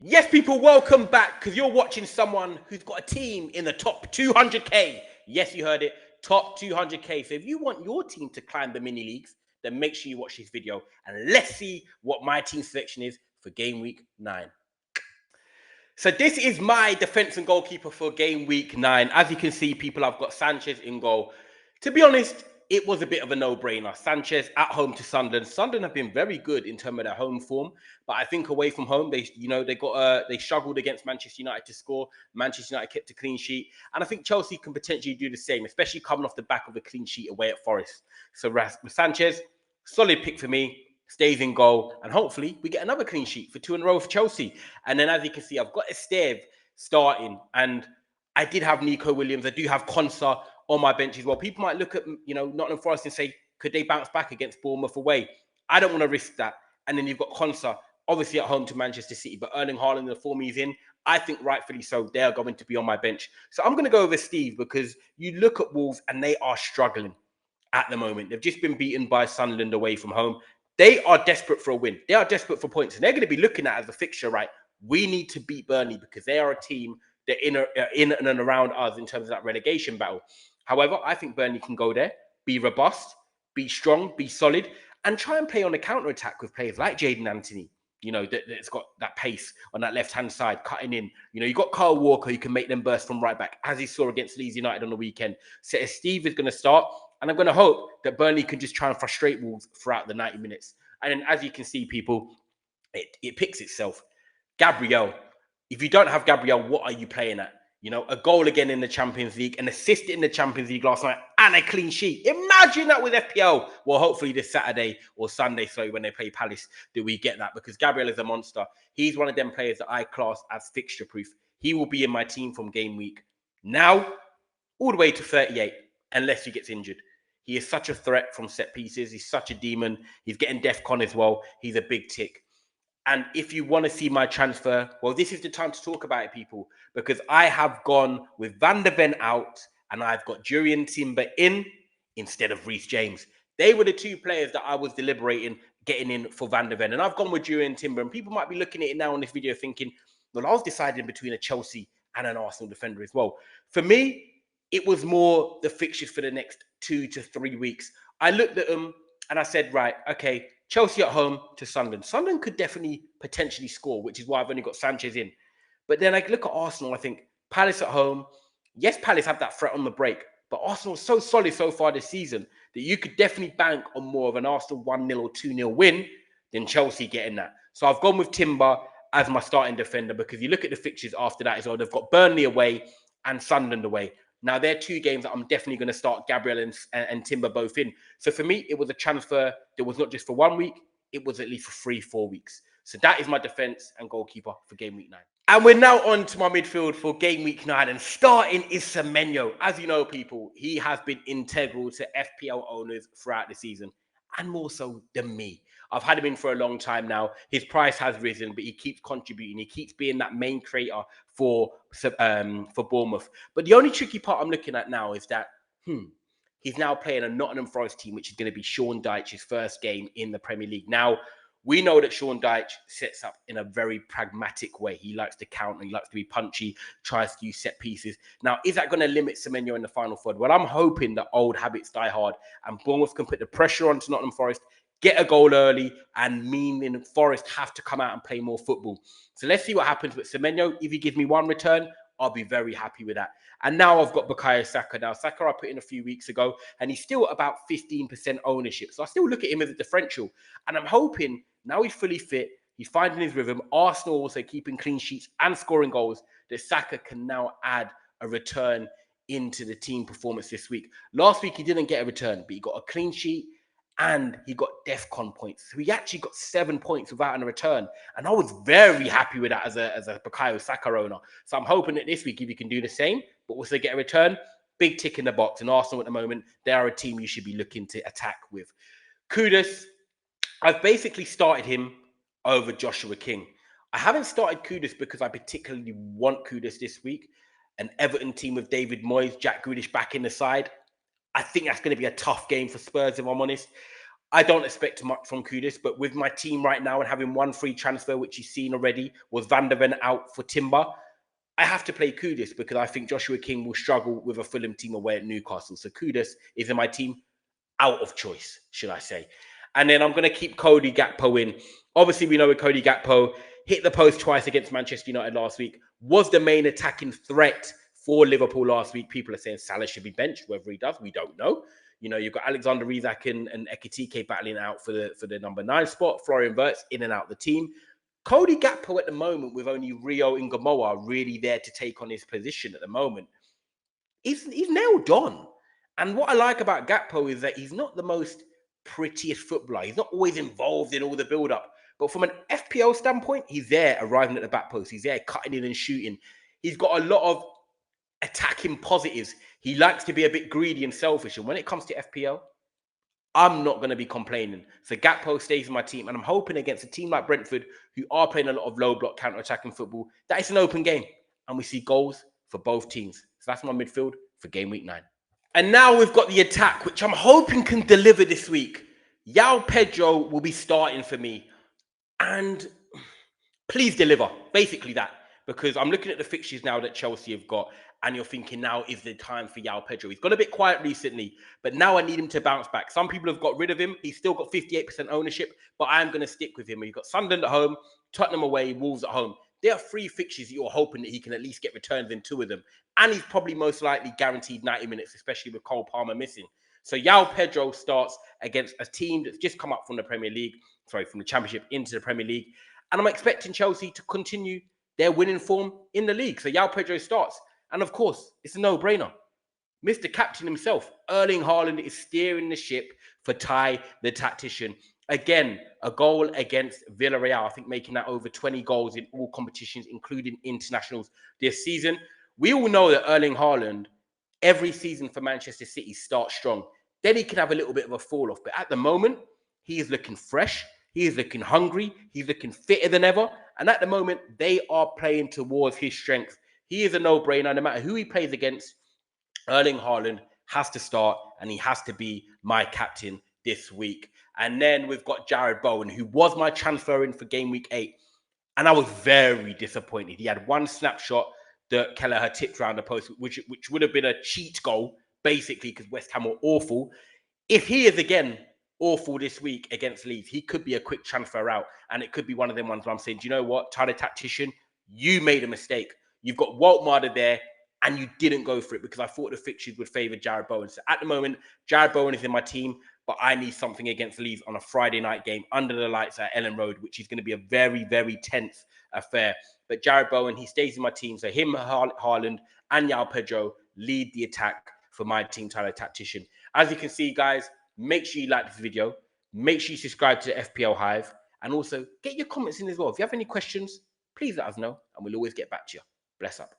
Yes, people, welcome back because you're watching someone who's got a team in the top 200k. Yes, you heard it, top 200k. So if you want your team to climb the mini leagues, then make sure you watch this video and let's see what my team selection is for game week 9. So this is my defense and goalkeeper for game week 9. As you can see, people, I've got Sanchez in goal. To be honest, it was a bit of a no-brainer. Sanchez at home to Sunderland. Sunderland have been very good in terms of their home form, but I think away from home, they struggled against Manchester United to score. Manchester United kept a clean sheet, and I think Chelsea can potentially do the same, especially coming off the back of a clean sheet away at Forest. So Sanchez, solid pick for me. Stays in goal, and hopefully we get another clean sheet for 2 in a row for Chelsea. And then, as you can see, I've got Esteve starting, and I did have Nico Williams. I do have Konsa on my bench as well. People might look at Nottingham Forest and say, could they bounce back against Bournemouth away? I don't want to risk that. And then you've got Konsa, obviously at home to Manchester City, but Erling Haaland, the form he's in, I think rightfully so, they are going to be on my bench. So I'm going to go over Steve because you look at Wolves and they are struggling at the moment. They've just been beaten by Sunderland away from home. They are desperate for a win. They are desperate for points. And they're going to be looking at as a fixture, right? We need to beat Burnley because they are a team that in and around us in terms of that relegation battle. However, I think Burnley can go there, be robust, be strong, be solid, and try and play on the counter-attack with players like Jaden Anthony, that's got that pace on that left-hand side, cutting in. You got Kyle Walker, who can make them burst from right back, as he saw against Leeds United on the weekend. So Steve is going to start, and I'm going to hope that Burnley can just try and frustrate Wolves throughout the 90 minutes. And then, as you can see, people, it picks itself. Gabriel, if you don't have Gabriel, what are you playing at? A goal again in the Champions League, an assist in the Champions League last night, and a clean sheet. Imagine that with FPL. Well, hopefully this Saturday or Sunday, when they play Palace, that we get that because Gabriel is a monster. He's one of them players that I class as fixture proof. He will be in my team from game week now all the way to 38, unless he gets injured. He is such a threat from set pieces. He's such a demon. He's getting DEFCON as well. He's a big tick. And if you want to see my transfer, well, this is the time to talk about it, people, because I have gone with Van der Ven out and I've got Jurrien Timber in instead of Reece James. They were the two players that I was deliberating getting in for Van der Ven. And I've gone with Jurrien Timber. And people might be looking at it now on this video thinking, well, I was deciding between a Chelsea and an Arsenal defender as well. For me, it was more the fixtures for the next 2 to 3 weeks. I looked at them and I said, right, okay, Chelsea at home to Sunderland. Sunderland could definitely potentially score, which is why I've only got Sanchez in. But then I look at Arsenal, I think Palace at home. Yes, Palace have that threat on the break, but Arsenal is so solid so far this season that you could definitely bank on more of an Arsenal 1-0 or 2-0 win than Chelsea getting that. So I've gone with Timber as my starting defender because you look at the fixtures after that as well. They've got Burnley away and Sunderland away. Now, they're two games that I'm definitely going to start Gabriel and Timber both in. So for me, it was a transfer that was not just for 1 week, it was at least for 3-4 weeks. So that is my defense and goalkeeper for game week 9. And we're now on to my midfield for game week 9. And starting is Semenyo. As you know, people, he has been integral to FPL owners throughout the season, and more so than me. I've had him in for a long time now. His price has risen, but he keeps contributing. He keeps being that main creator for Bournemouth. But the only tricky part I'm looking at now is that he's now playing a Nottingham Forest team, which is going to be Sean Dyche's first game in the Premier League. Now, we know that Sean Dyche sets up in a very pragmatic way. He likes to counter, he likes to be punchy, tries to use set pieces. Now, is that going to limit Semenyo in the final third? Well, I'm hoping that old habits die hard and Bournemouth can put the pressure onto Nottingham Forest, get a goal early, and meaning Forest have to come out and play more football. So let's see what happens with Semenyo. If he gives me one return, I'll be very happy with that. And now I've got Bukayo Saka. Now, Saka I put in a few weeks ago, and he's still about 15% ownership. So I still look at him as a differential. And I'm hoping now he's fully fit, he's finding his rhythm, Arsenal also keeping clean sheets and scoring goals, that Saka can now add a return into the team performance this week. Last week, he didn't get a return, but he got a clean sheet and he got DEFCON points. So he actually got 7 points without a return. And I was very happy with that as a Bukayo Saka owner. So I'm hoping that this week, if you can do the same, but also get a return, big tick in the box. And Arsenal at the moment, they are a team you should be looking to attack with. Kudus, I've basically started him over Joshua King. I haven't started Kudus because I particularly want Kudus this week. An Everton team with David Moyes, Jack Grealish back in the side. I think that's going to be a tough game for Spurs, if I'm honest. I don't expect much from Kudus, but with my team right now and having one free transfer, which you've seen already, was Van der Ven out for Timber, I have to play Kudus because I think Joshua King will struggle with a Fulham team away at Newcastle. So Kudus is in my team, out of choice, should I say. And then I'm going to keep Cody Gakpo in. Obviously, we know with Cody Gakpo, hit the post twice against Manchester United last week, was the main attacking threat for Liverpool last week. People are saying Salah should be benched. Whether he does, we don't know. You know, you've got Alexander Isak and Ekitike battling out for the number 9 spot. Florian Wirtz in and out the team. Cody Gakpo at the moment, with only Rio and Gamoa really there to take on his position at the moment, he's nailed on. And what I like about Gakpo is that he's not the most prettiest footballer. He's not always involved in all the build-up. But from an FPL standpoint, he's there arriving at the back post. He's there cutting in and shooting. He's got a lot of attacking positives. He likes to be a bit greedy and selfish. And when it comes to FPL, I'm not going to be complaining. So Gakpo stays in my team. And I'm hoping against a team like Brentford, who are playing a lot of low block counter-attacking football, that it's an open game. And we see goals for both teams. So that's my midfield for game week 9. And now we've got the attack, which I'm hoping can deliver this week. Yao Pedro will be starting for me. And please deliver. Basically that. Because I'm looking at the fixtures now that Chelsea have got, and you're thinking now is the time for Yao Pedro. He's got a bit quiet recently, but now I need him to bounce back. Some people have got rid of him. He's still got 58% ownership, but I am going to stick with him. You've got Sunderland at home, Tottenham away, Wolves at home. There are 3 fixtures that you're hoping that he can at least get returns in 2 of them. And he's probably most likely guaranteed 90 minutes, especially with Cole Palmer missing. So Yao Pedro starts against a team that's just come up from the from the Championship into the Premier League. And I'm expecting Chelsea to continue their winning form in the league. So Yao Pedro starts. And of course, it's a no-brainer. Mr. Captain himself, Erling Haaland, is steering the ship for Ty, the tactician. Again, a goal against Villarreal. I think making that over 20 goals in all competitions, including internationals this season. We all know that Erling Haaland, every season for Manchester City, starts strong. Then he can have a little bit of a fall off. But at the moment, he is looking fresh. He is looking hungry. He's looking fitter than ever. And at the moment, they are playing towards his strength. He is a no-brainer. No matter who he plays against, Erling Haaland has to start, and he has to be my captain this week. And then we've got Jared Bowen, who was my transfer in for game week 8. And I was very disappointed. He had one snapshot that Kelleher tipped around the post, which would have been a cheat goal, basically, because West Ham were awful. If he is again awful this week against Leeds, he could be a quick transfer out. And it could be one of them ones where I'm saying, do you know what, Tyler Tactician, you made a mistake. You've got Walt Marder there, and you didn't go for it because I thought the fixtures would favour Jared Bowen. So at the moment, Jared Bowen is in my team, but I need something against Leeds on a Friday night game under the lights at Ellen Road, which is going to be a very, very tense affair. But Jared Bowen, he stays in my team. So him, Haaland, and Yao Pedro lead the attack for my team, Tyler Tactician. As you can see, guys, make sure you like this video. Make sure you subscribe to the FPL Hive. And also, get your comments in as well. If you have any questions, please let us know, and we'll always get back to you. Bless up.